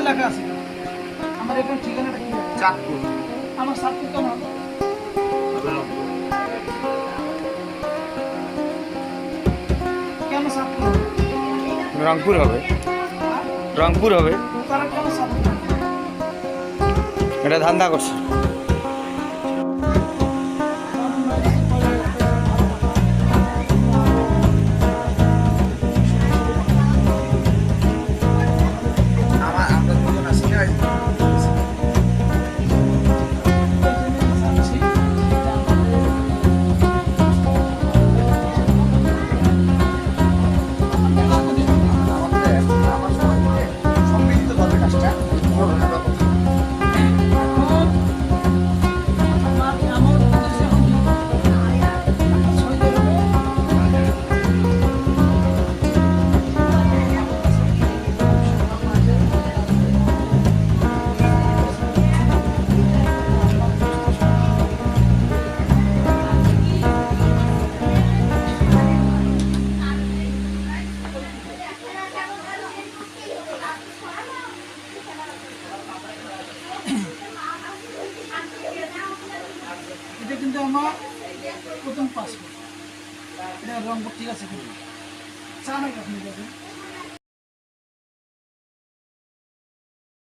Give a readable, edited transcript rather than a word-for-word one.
লেখা আছে আমার এখানে ঠিকানাটা কি চাঁদপুর আমার চাঁদপুর কেন হবে কেন চাঁদপুর হবে? রংপুর হবে, রংপুর হবে। তারা কেন চাঁদপুর হবে? এটা ধান্দা করছে। আমরা দুজন আছি না আমার সম্মিলিতভাবে কাজটা আমরা করতে এটা কিন্তু আমার প্রথম পাসপোর্ট এটা রংপুর ঠিক আছে কিন্তু চা নাই আপনি